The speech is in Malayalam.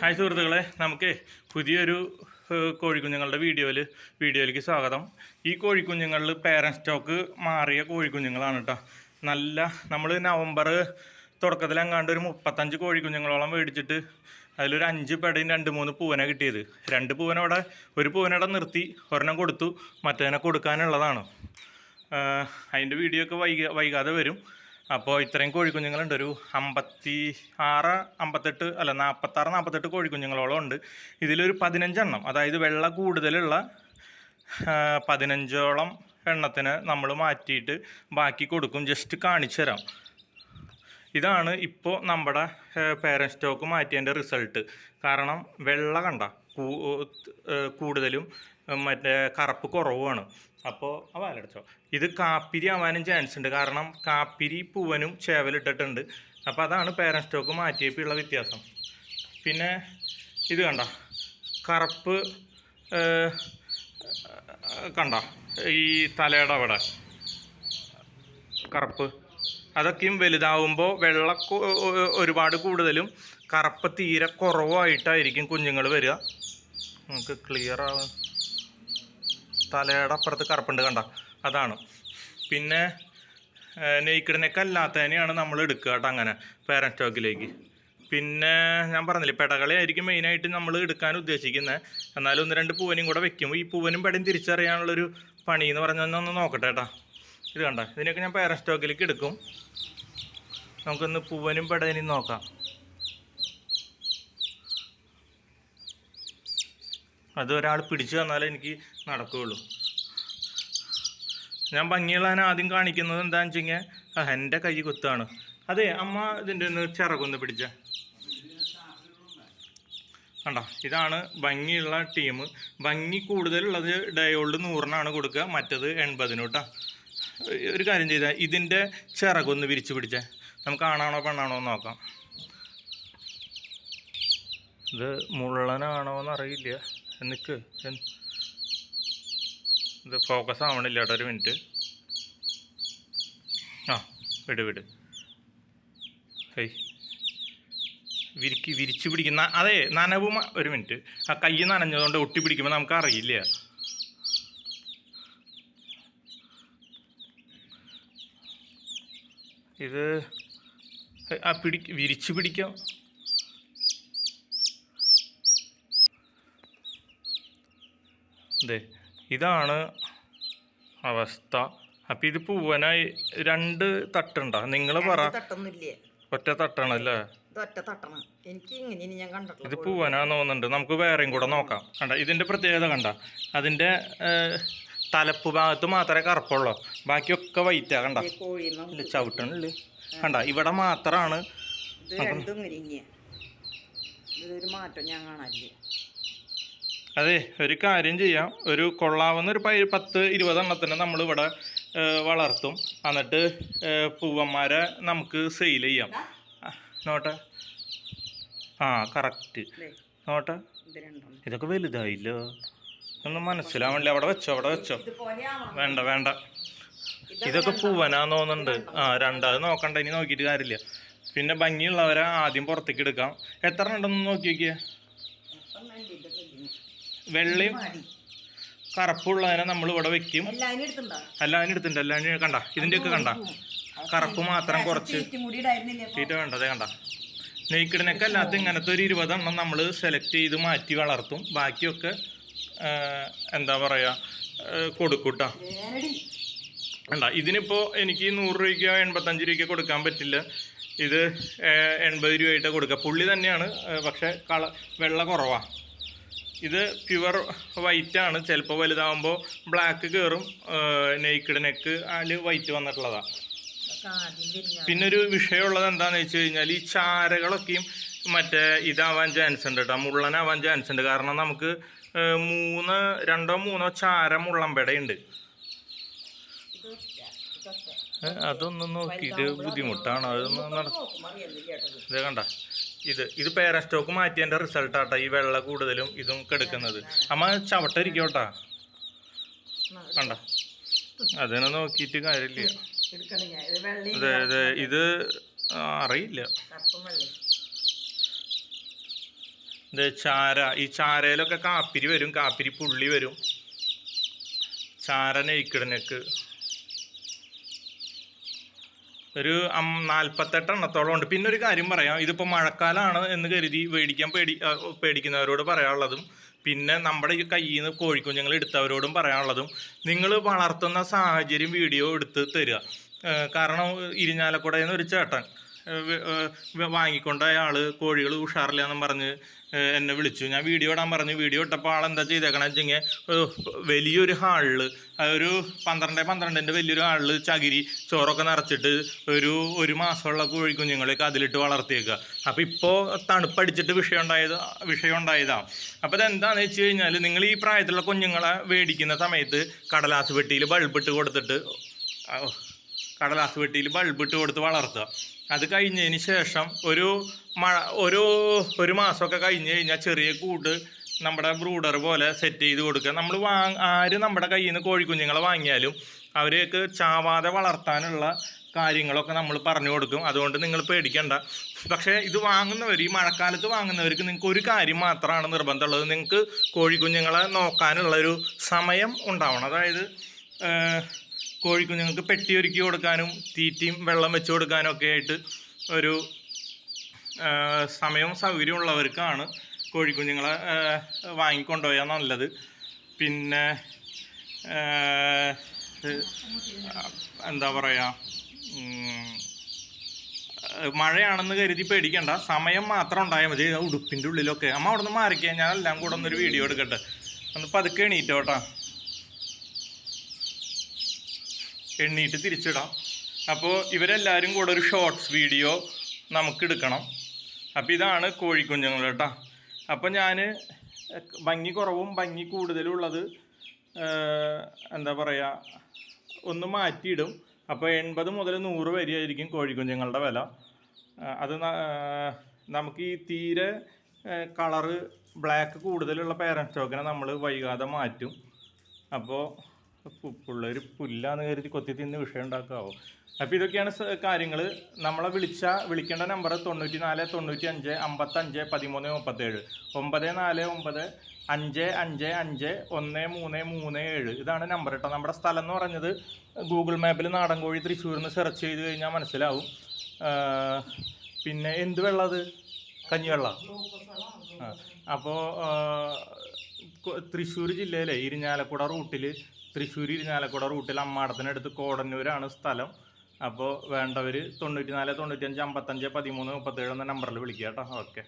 ഹായ് സുഹൃത്തുക്കളെ, നമുക്ക് പുതിയൊരു കോഴിക്കുഞ്ഞുങ്ങളുടെ വീഡിയോയിലേക്ക് സ്വാഗതം. ഈ കോഴിക്കുഞ്ഞുങ്ങളിൽ പേരൻറ് സ്റ്റോക്ക് മാറിയ കോഴിക്കുഞ്ഞുങ്ങളാണ് കേട്ടോ. നമ്മൾ നവംബർ തുടക്കത്തിലെങ്ങാണ്ട് ഒരു 35 കോഴിക്കുഞ്ഞുങ്ങളോളം മേടിച്ചിട്ട് അതിലൊരു 5 പെടയും 2-3 പൂവനെ കിട്ടിയത്. 2 പൂവനോടെ ഒരു പൂവനോടെ നിർത്തി, ഒരെണ്ണം കൊടുത്തു, മറ്റേതിനെ കൊടുക്കാനുള്ളതാണ്. അതിൻ്റെ വീഡിയോ ഒക്കെ വൈകാതെ വരും. അപ്പോൾ ഇത്രയും കോഴിക്കുഞ്ഞുങ്ങളുണ്ട്. ഒരു 46-48 കോഴിക്കുഞ്ഞുങ്ങളോളം ഉണ്ട്. ഇതിലൊരു 15 എണ്ണം, അതായത് വെള്ള കൂടുതലുള്ള 15ഓളം എണ്ണത്തിന് നമ്മൾ മാറ്റിയിട്ട് ബാക്കി കൊടുക്കും. ജസ്റ്റ് കാണിച്ചു തരാം. ഇതാണ് ഇപ്പോൾ നമ്മുടെ പേരൻറ് സ്റ്റോക്ക് മാറ്റിയതിൻ്റെ റിസൾട്ട്. കാരണം വെള്ള കണ്ട കൂടുതലും മറ്റേ കറുപ്പ് കുറവുമാണ്. അപ്പോൾ വാലടച്ചോ, ഇത് കാപ്പിരി ആവാനും ചാൻസ് ഉണ്ട്. കാരണം കാപ്പിരി പൂവനും ചേവലിട്ടിട്ടുണ്ട്. അപ്പോൾ അതാണ് പേരൻറ് സ്റ്റോക്ക് മാറ്റിയപ്പോൾ ഉള്ള വ്യത്യാസം. പിന്നെ ഇത് കണ്ട കറുപ്പ് കണ്ട ഈ തലയുടെ അവിടെ കറുപ്പ്, അതൊക്കെയും വലുതാവുമ്പോൾ വെള്ള ഒരുപാട് കൂടുതലും കറുപ്പ് തീരെ കുറവായിട്ടായിരിക്കും കുഞ്ഞുങ്ങൾ വരിക. നമുക്ക് ക്ലിയർ ആവാൻ തലയുടെ അപ്പുറത്ത് കറുപ്പുണ്ട് കണ്ട, അതാണ്. പിന്നെ നെയ്ക്കിഡ് നെക്ക് അല്ലാത്തതിനെയാണ് നമ്മൾ എടുക്കുക കേട്ടോ അങ്ങനെ പേരൻറ് സ്റ്റോക്കിലേക്ക്. പിന്നെ ഞാൻ പറഞ്ഞില്ലേ, പെടകളെയായിരിക്കും മെയിനായിട്ട് നമ്മൾ എടുക്കാൻ ഉദ്ദേശിക്കുന്നത്. എന്നാലും 1-2 പൂവനും കൂടെ വെക്കും. ഈ പൂവനും പെടയും തിരിച്ചറിയാനുള്ളൊരു പണി എന്ന് പറഞ്ഞാൽ ഒന്ന് നോക്കട്ടെ കേട്ടോ. ഇത് കണ്ട, ഇതിനൊക്കെ ഞാൻ പേരൻറ് സ്റ്റോക്കിലേക്ക് എടുക്കും. നമുക്കൊന്ന് പൂവനും പെടേനും നോക്കാം. അത് ഒരാൾ പിടിച്ചു തന്നാലേ എനിക്ക് നടക്കുകയുള്ളൂ. ഞാൻ ഭംഗിയുള്ളതിനെ ആദ്യം കാണിക്കുന്നത് എന്താണെന്ന് വെച്ച് കഴിഞ്ഞാൽ എൻ്റെ കൈ കുത്താണ്. അതെ അമ്മ, ഇതിൻ്റെ ഒന്ന് ചിറകൊന്ന് പിടിച്ച കണ്ട, ഇതാണ് ഭംഗിയുള്ള ടീം. ഭംഗി കൂടുതലുള്ളത് ഡയോൾഡ് 100-നാണ് കൊടുക്കുക, മറ്റത് 80-ന് കേട്ടോ. ഒരു കാര്യം ചെയ്താൽ ഇതിൻ്റെ ചിറകൊന്ന് വിരിച്ചു പിടിച്ചേ, നമുക്ക് ആണാണോ പെണ്ണാണോ എന്ന് നോക്കാം. ഇത് മുള്ളനാണോ എന്നറിയില്ല. എനിക്ക് ഇത് ഫോക്കസ് ആവണില്ല കേട്ടോ. ഒരു മിനിറ്റ്. വിട് ഹേയ്, വിരിച്ചു പിടിക്കുന്ന അതെ നനവും. ഒരു മിനിറ്റ്, ആ കൈ നനഞ്ഞതുകൊണ്ട് ഒട്ടി പിടിക്കുമ്പോൾ നമുക്ക് അറിയില്ല. ഇത് വിരിച്ചു പിടിക്കാം. അതെ, ഇതാണ് അവസ്ഥ. അപ്പം ഇത് പൂവനായി 2 തട്ടുണ്ടോ? നിങ്ങൾ പറ. ഒറ്റ തട്ടാണല്ലേ? ഇത് പൂവനാന്ന് തോന്നുന്നുണ്ട്. നമുക്ക് വേറെയും കൂടെ നോക്കാം. കണ്ട, ഇതിൻ്റെ പ്രത്യേകത കണ്ട, അതിൻ്റെ തലപ്പ് ഭാഗത്ത് മാത്രമേ കറുപ്പുള്ളൂ, ബാക്കിയൊക്കെ വൈറ്റാ. കണ്ട, ചവിട്ടണില്ലേ? കണ്ട, ഇവിടെ മാത്രമാണ്. അതെ, ഒരു കാര്യം ചെയ്യാം. ഒരു കൊള്ളാവുന്ന ഒരു 10-20 എണ്ണത്തിന് നമ്മളിവിടെ വളർത്തും. എന്നിട്ട് പൂവന്മാരെ നമുക്ക് സെയിൽ ചെയ്യാം. നോട്ടെ, കറക്റ്റ് നോട്ടെ. ഇതൊക്കെ വലുതായില്ലോ, ഒന്നും മനസ്സിലാവണില്ല. അവിടെ വെച്ചോ. വേണ്ട, ഇതൊക്കെ പൂവനാന്ന് തോന്നുന്നുണ്ട്. 2 നോക്കണ്ട, ഇനി നോക്കിയിട്ട് കാര്യമില്ല. പിന്നെ ഭംഗിയുള്ളവരെ ആദ്യം പുറത്തേക്ക് എടുക്കാം. എത്ര ഉണ്ടെന്ന് നോക്കി നോക്കിയേ. വെള്ളയും കറുപ്പുള്ളതിനെ നമ്മൾ ഇവിടെ വെക്കും. എല്ലാവരും എടുത്തിട്ടുണ്ട്. എല്ലാവരും കണ്ട, ഇതിൻ്റെയൊക്കെ കണ്ട കറുപ്പ് മാത്രം കുറച്ച് തീറ്റ വേണ്ടതേ. കണ്ട, നെയ്ക്കിഡിനൊക്കെ അല്ലാത്ത ഇങ്ങനത്തെ ഒരു 20 എണ്ണം നമ്മൾ സെലക്ട് ചെയ്ത് മാറ്റി വളർത്തും. ബാക്കിയൊക്കെ എന്താ പറയുക, കൊടുക്കൂട്ടാ. കണ്ട, ഇതിനിപ്പോൾ എനിക്ക് 100 രൂപയ്ക്കോ 85 രൂപയ്ക്കോ കൊടുക്കാൻ പറ്റില്ല. ഇത് 80 രൂപയായിട്ട് കൊടുക്കുക. പുള്ളി തന്നെയാണ്, പക്ഷേ വെള്ള കുറവാണ്. ഇത് പ്യുവർ വൈറ്റാണ്. ചിലപ്പോൾ വലുതാകുമ്പോൾ ബ്ലാക്ക് കയറും. നെയ്ക്കിഡ് നെക്ക് അതിൽ വൈറ്റ് വന്നിട്ടുള്ളതാണ്. പിന്നെ ഒരു വിഷയമുള്ളത് എന്താണെന്ന് വെച്ച് കഴിഞ്ഞാൽ, ഈ ചാരകളൊക്കെയും മറ്റേ ഇതാവാൻ ചാൻസ് ഉണ്ട് കേട്ടോ, മുള്ളനാവാൻ ചാൻസ് ഉണ്ട്. കാരണം നമുക്ക് 2-3 ചാര മുള്ളമ്പടയുണ്ട്. അതൊന്നും നോക്കിയിട്ട് ബുദ്ധിമുട്ടാണ്. അതൊന്നും ഇത് കണ്ട, ഇത് പേരൻറ് സ്റ്റോക്ക് മാറ്റിയതിൻ്റെ റിസൾട്ടാട്ടോ. ഈ വെള്ള കൂടുതലും ഇതും കെടുക്കുന്നത്. അമ്മ ചവിട്ടിരിക്കോട്ടാ. കണ്ട, അതിനെ നോക്കിയിട്ട് കാര്യമില്ല. അതെ, ഇത് അറിയില്ല. ഇത് ചാര, ഈ ചാരയിലൊക്കെ കാപ്പിരി വരും, കാപ്പിരി പുള്ളി വരും. ചാര നെയ്ക്കിഡ് നെക്ക് ഒരു 48 എണ്ണത്തോളം ഉണ്ട്. പിന്നെ ഒരു കാര്യം പറയാം, ഇതിപ്പോൾ മഴക്കാലമാണ് എന്ന് കരുതി പേടിക്കുന്നവരോട് പറയാനുള്ളതും, പിന്നെ നമ്മുടെ ഈ കയ്യിൽ നിന്ന് കോഴിക്കുഞ്ഞുങ്ങൾ എടുത്തവരോടും പറയാനുള്ളതും, നിങ്ങൾ വളർത്തുന്ന സാഹചര്യം വീഡിയോ എടുത്ത് തരിക. കാരണം ഇരിഞ്ഞാലക്കുടയിൽ നിന്ന് ഒരു ചേട്ടൻ വാങ്ങിക്കൊണ്ട അയാൾ കോഴികൾ ഉഷാറില്ല എന്നും പറഞ്ഞ് എന്നെ വിളിച്ചു. ഞാൻ വീഡിയോ ഇടാൻ പറഞ്ഞു. വീഡിയോ ഇട്ടപ്പോൾ ആളെന്താ ചെയ്തേക്കണമെന്ന് വെച്ചെങ്കിൽ വലിയൊരു ഹാളിൽ, ഒരു 12x12 വലിയൊരു ഹാളിൽ ചകിരി ചോറൊക്കെ നിറച്ചിട്ട് ഒരു മാസമുള്ള കോഴിക്കുഞ്ഞുങ്ങളെയൊക്കെ അതിലിട്ട് വളർത്തിയേക്കുക. അപ്പോൾ ഇപ്പോൾ തണുപ്പടിച്ചിട്ട് വിഷയം ഉണ്ടായതാണ്. അപ്പോൾ ഇതെന്താണെന്ന് വെച്ച് കഴിഞ്ഞാൽ, നിങ്ങൾ ഈ പ്രായത്തിലുള്ള കുഞ്ഞുങ്ങളെ മേടിക്കുന്ന സമയത്ത് കടലാസ് പെട്ടിയിൽ ബൾബിട്ട് കൊടുത്ത് വളർത്തുക. അത് കഴിഞ്ഞതിന് ശേഷം ഒരു മാസമൊക്കെ കഴിഞ്ഞ് കഴിഞ്ഞാൽ ചെറിയ കൂട് നമ്മുടെ ബ്രൂഡർ പോലെ സെറ്റ് ചെയ്ത് കൊടുക്കുക. നമ്മൾ ആര് നമ്മുടെ കയ്യിൽ നിന്ന് കോഴിക്കുഞ്ഞുങ്ങളെ വാങ്ങിയാലും അവരെയൊക്കെ ചാവാതെ വളർത്താനുള്ള കാര്യങ്ങളൊക്കെ നമ്മൾ പറഞ്ഞു കൊടുക്കും. അതുകൊണ്ട് നിങ്ങൾ പേടിക്കണ്ട. പക്ഷേ ഇത് ഈ മഴക്കാലത്ത് വാങ്ങുന്നവർക്ക് നിങ്ങൾക്ക് ഒരു കാര്യം മാത്രമാണ് നിർബന്ധമുള്ളത്. നിങ്ങൾക്ക് കോഴിക്കുഞ്ഞുങ്ങളെ നോക്കാനുള്ളൊരു സമയം ഉണ്ടാവണം. അതായത് കോഴിക്കുഞ്ഞുങ്ങൾക്ക് പെട്ടി ഒരുക്കി കൊടുക്കാനും തീറ്റയും വെള്ളം വെച്ച് കൊടുക്കാനും ഒക്കെ ആയിട്ട് ഒരു സമയവും സൗകര്യവും ഉള്ളവർക്കാണ് കോഴിക്കുഞ്ഞുങ്ങളെ വാങ്ങിക്കൊണ്ടുപോയാൽ നല്ലത്. പിന്നെ എന്താ പറയുക, മഴയാണെന്ന് കരുതി പേടിക്കണ്ട. സമയം മാത്രം ഉണ്ടായാൽ മതി. ഉടുപ്പിൻ്റെ ഉള്ളിലൊക്കെ അമ്മ അവിടെ നിന്ന് മാറിക്കാൻ, ഞാൻ എല്ലാം കൂടെ ഒന്നൊരു വീഡിയോ എടുക്കട്ടെ. ഒന്ന് പതുക്കെ എണീറ്റോട്ടാ, എണ്ണീറ്റ് തിരിച്ചിടാം. അപ്പോൾ ഇവരെല്ലാവരും കൂടെ ഒരു ഷോർട്സ് വീഡിയോ നമുക്ക് എടുക്കണം. അപ്പോൾ ഇതാണ് കോഴിക്കുഞ്ഞുങ്ങൾ കേട്ടോ. അപ്പോൾ ഞാൻ ഭംഗി കുറവും ഭംഗി കൂടുതലുള്ളത് എന്താ പറയുക, ഒന്ന് മാറ്റിയിടും. അപ്പോൾ 80 മുതൽ 100 വരെയായിരിക്കും കോഴിക്കുഞ്ഞുങ്ങളുടെ വില. അത് നമുക്ക് ഈ തീരെ കളറ് ബ്ലാക്ക് കൂടുതലുള്ള പേരൻറ് സ്റ്റോക്കിനെ നമ്മൾ വൈകാതെ മാറ്റും. അപ്പോൾ പിള്ളേർ പുല്ലാന്ന് കരുതി കൊത്തി തിന്ന് വിഷയം ഉണ്ടാക്കാവോ. അപ്പോൾ ഇതൊക്കെയാണ് കാര്യങ്ങൾ. നമ്മളെ വിളിക്കേണ്ട നമ്പർ 94 95 55 13 37 949 555 1337. ഇതാണ് നമ്പർ കേട്ടോ. നമ്മുടെ സ്ഥലം എന്ന് പറഞ്ഞത് ഗൂഗിൾ മാപ്പിൽ നാടൻകോഴി തൃശ്ശൂരിൽ നിന്ന് സെർച്ച് ചെയ്ത് കഴിഞ്ഞാൽ മനസ്സിലാവും. പിന്നെ എന്ത് വെള്ളം, അത് കഞ്ഞിവെള്ളം. അപ്പോൾ തൃശ്ശൂർ ജില്ലയിലെ തൃശ്ശൂർ ഇരിഞ്ഞാലക്കുട റൂട്ടിൽ അമ്മാടത്തിനടുത്ത് കോടന്നൂരാണ് സ്ഥലം. അപ്പോൾ വേണ്ടവർ 94 95 55 13 37 എന്ന നമ്പറിൽ വിളിക്കുക കേട്ടോ. ഓക്കെ.